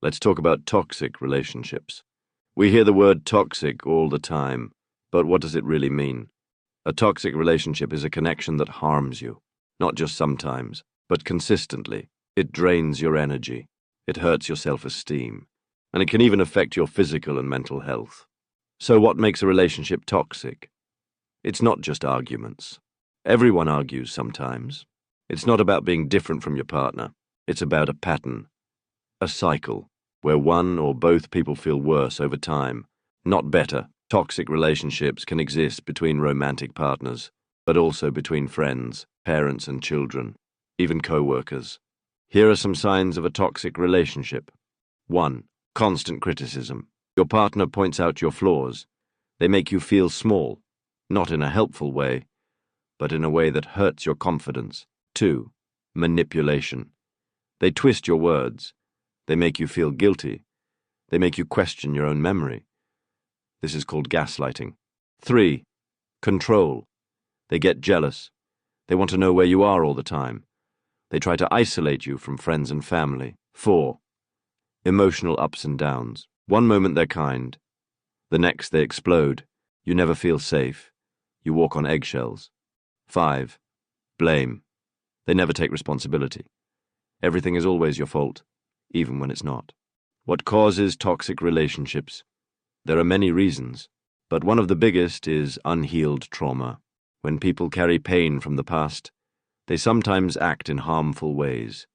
Let's talk about toxic relationships. We hear the word toxic all the time, but what does it really mean? A toxic relationship is a connection that harms you, not just sometimes, but consistently. It drains your energy, it hurts your self-esteem, and it can even affect your physical and mental health. So what makes a relationship toxic? It's not just arguments. Everyone argues sometimes. It's not about being different from your partner. It's about a pattern, a cycle, where one or both people feel worse over time, not better. Toxic relationships can exist between romantic partners, but also between friends, parents and children, even co-workers. Here are some signs of a toxic relationship. 1. Constant criticism. Your partner points out your flaws. They make you feel small, not in a helpful way, but in a way that hurts your confidence. 2. Manipulation. They twist your words. They make you feel guilty. They make you question your own memory. This is called gaslighting. 3. Control. They get jealous. They want to know where you are all the time. They try to isolate you from friends and family. 4. Emotional ups and downs. One moment they're kind. The next they explode. You never feel safe. You walk on eggshells. 5. Blame. They never take responsibility. Everything is always your fault, even when it's not. What causes toxic relationships? There are many reasons, but one of the biggest is unhealed trauma. When people carry pain from the past, they sometimes act in harmful ways.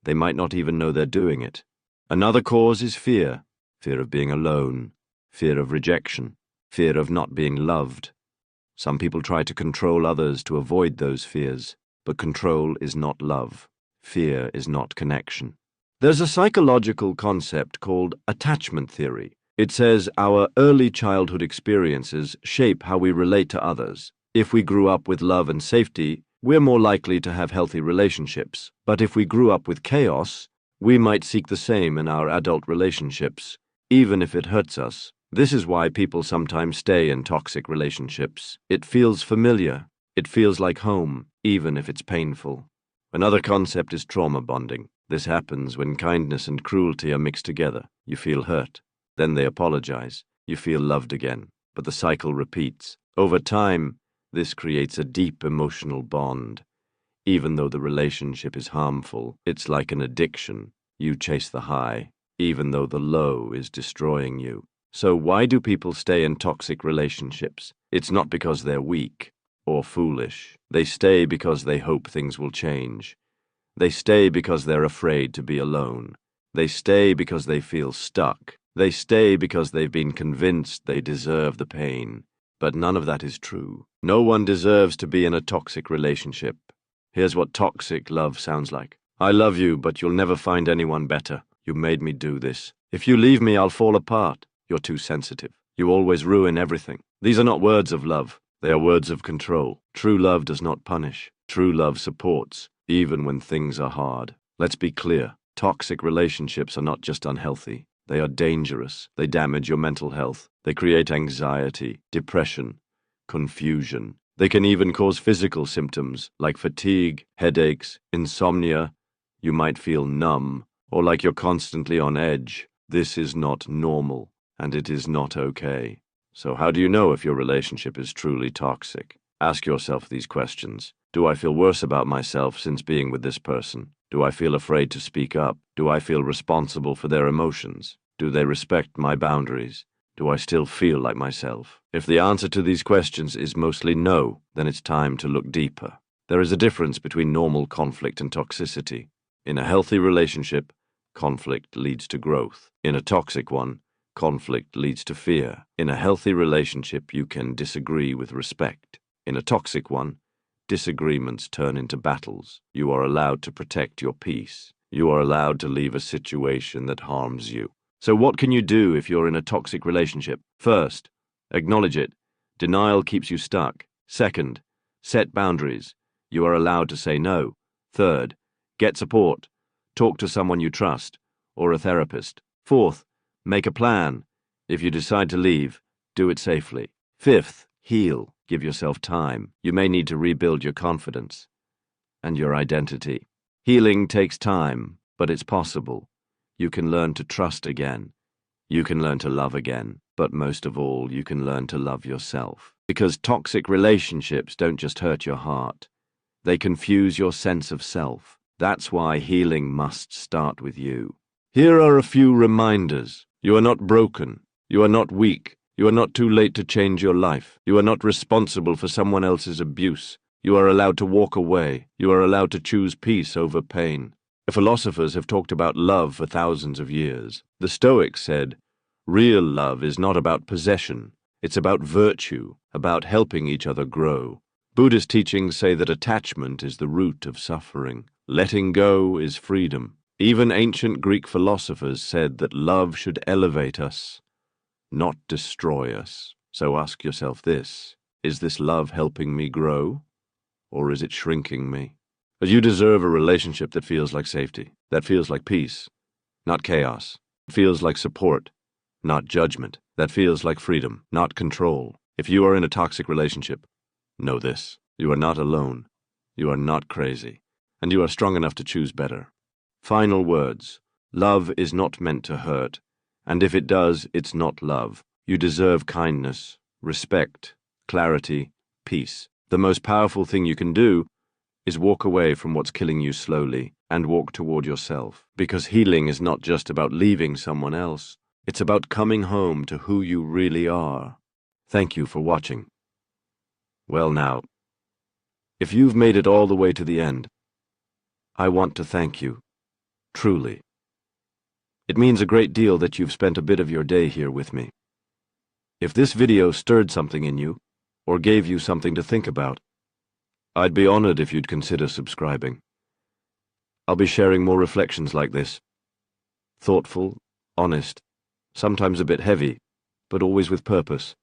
They might not even know they're doing it. Another cause is fear. Fear of being alone, fear of rejection, fear of not being loved. Some people try to control others to avoid those fears, but control is not love. Fear is not connection. There's a psychological concept called attachment theory. It says our early childhood experiences shape how we relate to others. If we grew up with love and safety, we're more likely to have healthy relationships. But if we grew up with chaos, we might seek the same in our adult relationships, even if it hurts us. This is why people sometimes stay in toxic relationships. It feels familiar. It feels like home, even if it's painful. Another concept is trauma bonding. This happens when kindness and cruelty are mixed together. You feel hurt. Then they apologize. You feel loved again. But the cycle repeats. Over time, this creates a deep emotional bond. Even though the relationship is harmful, it's like an addiction. You chase the high, even though the low is destroying you. So why do people stay in toxic relationships? It's not because they're weak or foolish. They stay because they hope things will change. They stay because they're afraid to be alone. They stay because they feel stuck. They stay because they've been convinced they deserve the pain. But none of that is true. No one deserves to be in a toxic relationship. Here's what toxic love sounds like. I love you, but you'll never find anyone better. You made me do this. If you leave me, I'll fall apart. You're too sensitive. You always ruin everything. These are not words of love. They are words of control. True love does not punish. True love supports, even when things are hard. Let's be clear. Toxic relationships are not just unhealthy. They are dangerous. They damage your mental health. They create anxiety, depression, confusion. They can even cause physical symptoms like fatigue, headaches, insomnia. You might feel numb or like you're constantly on edge. This is not normal, and it is not okay. So how do you know if your relationship is truly toxic? Ask yourself these questions. Do I feel worse about myself since being with this person? Do I feel afraid to speak up? Do I feel responsible for their emotions? Do they respect my boundaries? Do I still feel like myself? If the answer to these questions is mostly no, then it's time to look deeper. There is a difference between normal conflict and toxicity. In a healthy relationship, conflict leads to growth. In a toxic one, conflict leads to fear. In a healthy relationship, you can disagree with respect. In a toxic one, disagreements turn into battles. You are allowed to protect your peace. You are allowed to leave a situation that harms you. So what can you do if you're in a toxic relationship? First, acknowledge it. Denial keeps you stuck. Second, set boundaries. You are allowed to say no. Third, get support. Talk to someone you trust, or a therapist. Fourth, make a plan. If you decide to leave, do it safely. Fifth, heal. Give yourself time. You may need to rebuild your confidence and your identity. Healing takes time, but it's possible. You can learn to trust again. You can learn to love again. But most of all, you can learn to love yourself. Because toxic relationships don't just hurt your heart. They confuse your sense of self. That's why healing must start with you. Here are a few reminders. You are not broken. You are not weak. You are not too late to change your life. You are not responsible for someone else's abuse. You are allowed to walk away. You are allowed to choose peace over pain. The philosophers have talked about love for thousands of years. The Stoics said, real love is not about possession. It's about virtue, about helping each other grow. Buddhist teachings say that attachment is the root of suffering. Letting go is freedom. Even ancient Greek philosophers said that love should elevate us, not destroy us. So ask yourself this: is this love helping me grow, or is it shrinking me? But you deserve a relationship that feels like safety, that feels like peace, not chaos. It feels like support, not judgment. That feels like freedom, not control. If you are in a toxic relationship, know this: you are not alone. You are not crazy. And you are strong enough to choose better. Final words. Love is not meant to hurt. And if it does, it's not love. You deserve kindness, respect, clarity, peace. The most powerful thing you can do is walk away from what's killing you slowly and walk toward yourself. Because healing is not just about leaving someone else. It's about coming home to who you really are. Thank you for watching. Well now, if you've made it all the way to the end, I want to thank you, truly. It means a great deal that you've spent a bit of your day here with me. If this video stirred something in you, or gave you something to think about, I'd be honored if you'd consider subscribing. I'll be sharing more reflections like this. Thoughtful, honest, sometimes a bit heavy, but always with purpose.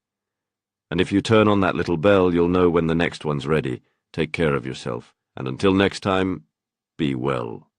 And if you turn on that little bell, you'll know when the next one's ready. Take care of yourself. And until next time, be well.